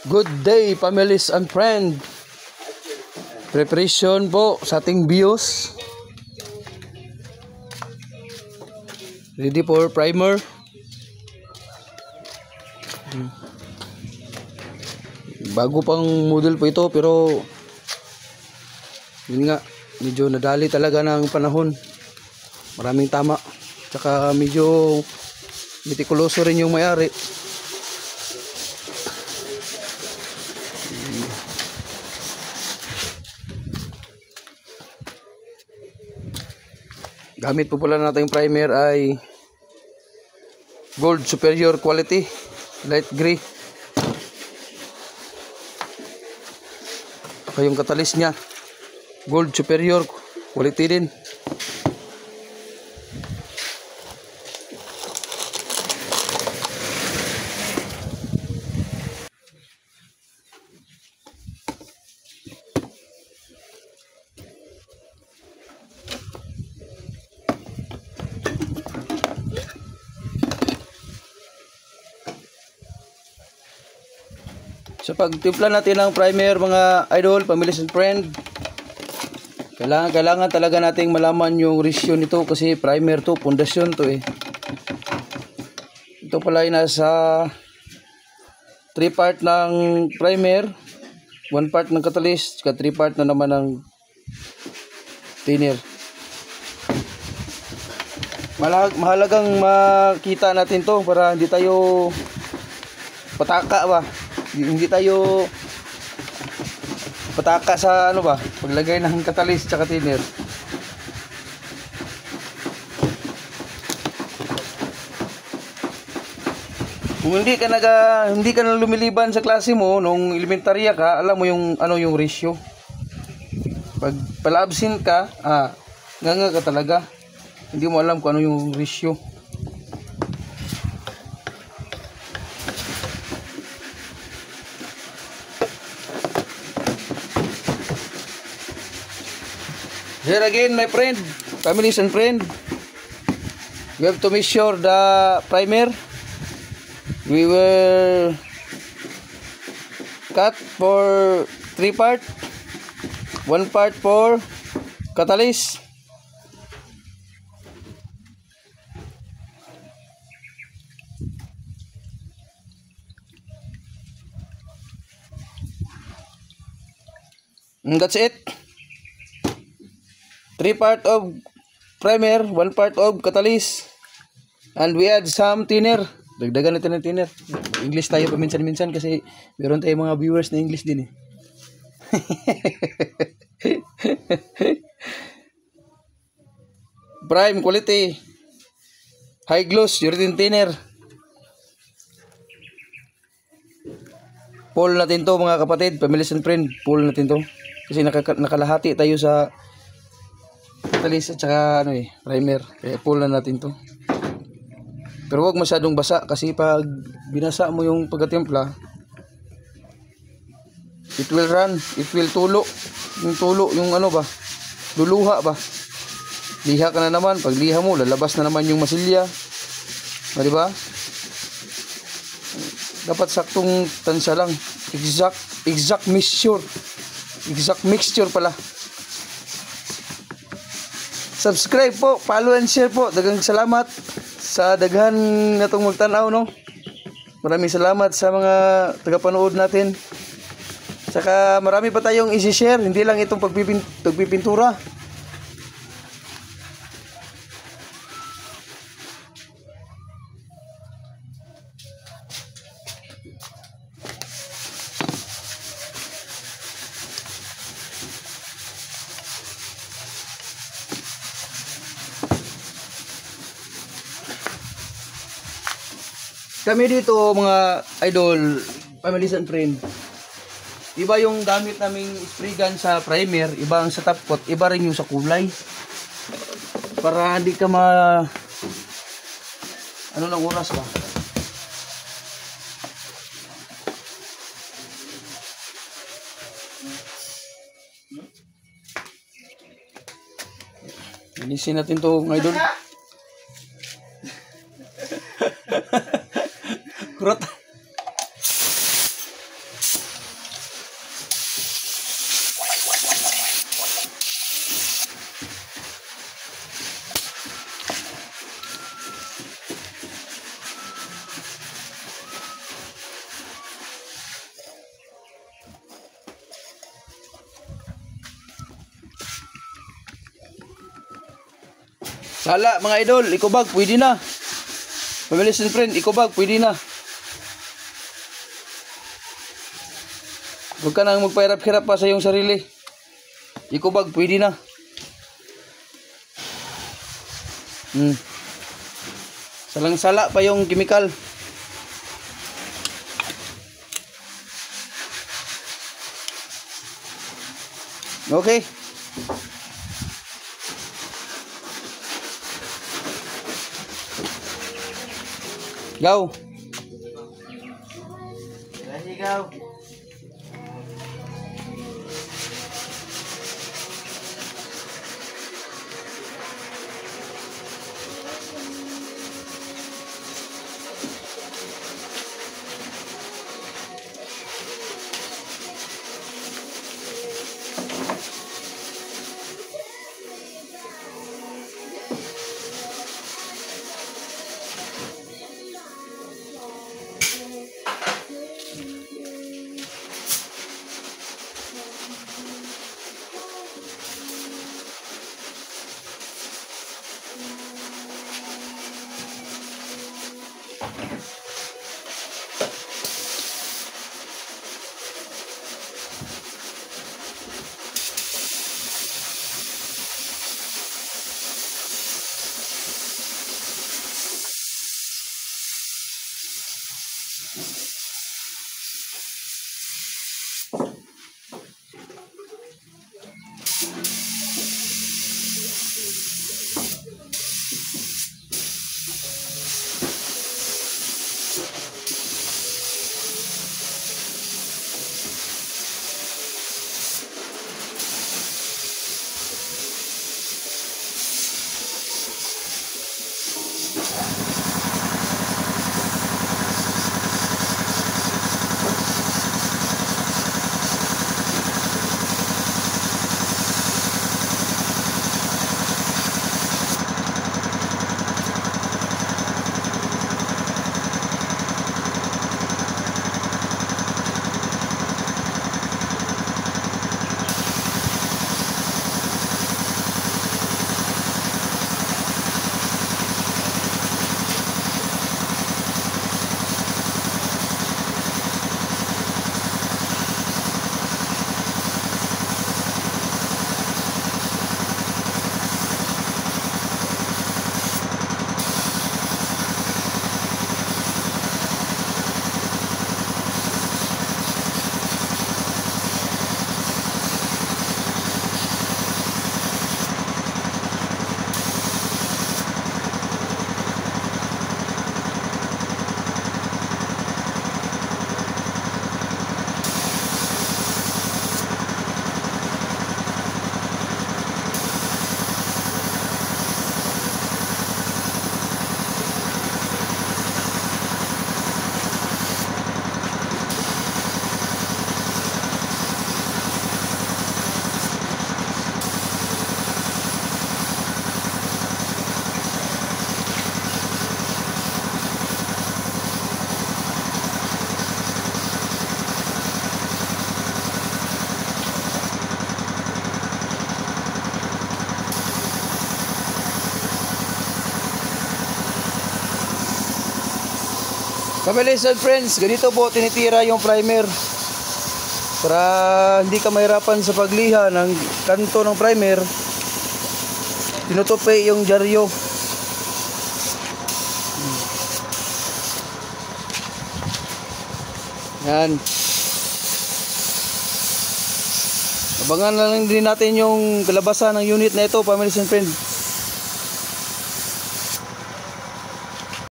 Good day, families and friends. Preparation po sa ating BIOS. Ready for primer. Bago pang model po ito, pero yun nga, medyo nadali talaga ng panahon. Maraming tama. Tsaka medyo mitikuloso rin yung may-ari. Gamit po pala natin yung primer ay Gold Superior Quality Light Gray. Saka yung catalyst nya Gold Superior Quality din. Sa pagtimpla natin ng primer, mga idol, families and friend, kailangan talaga nating malaman yung ratio nito kasi primer to, pundasyon to eh. Ito pala ay nasa 3 part ng primer, 1 part ng catalyst, 3 part na naman ng thinner. Mahalagang makita natin to para hindi tayo pataka ba. Hindi tayo pataka sa ano ba, paglagay ng catalyst tsaka thinner. Kung hindi ka na lumiliban sa klase mo nung elementarya ka, alam mo yung ano yung ratio. Pag pala-absent ka, nga ka talaga. Hindi mo alam kung ano yung ratio. Here again, my friend, families and friend, we have to measure the primer. We will cut for 3 part, 1 part for catalyst. And that's it. 3 part of primer, 1 part of catalyst, and we add some thinner. Dagdagan natin ng thinner. English tayo paminsan-minsan kasi meron tayong mga viewers na English din eh. Prime quality, high gloss urethane thinner. Pull natin to mga kapatid, families and friend. Pull natin to kasi nakalahati tayo sa catalyst at saka primer, kaya pull na natin to. Pero wag masyadong basa kasi pag binasa mo yung pagkatimpla, it will run, it will tulo yung ano ba, luluha ba, liha ka na naman. Pag liha mo, lalabas na naman yung masilya, di ba? Dapat saktong tansya lang, exact mixture pala. Subscribe po, follow and share po. Daghang salamat sa daghan natong magtanaw, no. Maraming salamat sa mga tagapanood natin. Saka marami pa tayong i-share, hindi lang itong pagpipintura. Kami dito mga idol, families and friend, iba yung gamit naming spray gun sa primer, iba ang sa top coat, iba rin yung sa kulay. Para hindi ka ano ng oras ba? Linisin natin to mga idol. Kurot. Sala mga idol, ikubag, pwede na. Families and friend, ikubag, pwede na. Huwag ka nang magpahirap-hirap pa sa iyong sarili. Ikubag, pwede na. Salang-sala pa yung chemical. Okay. Go. Ready, go. Families and friends, ganito po tinitira yung primer para hindi ka mahirapan sa pagliha ng kanto ng primer. Tinutupi yung dyaryo. Yan. Abangan na lang din natin yung kalabasan ng unit na ito, families and friends.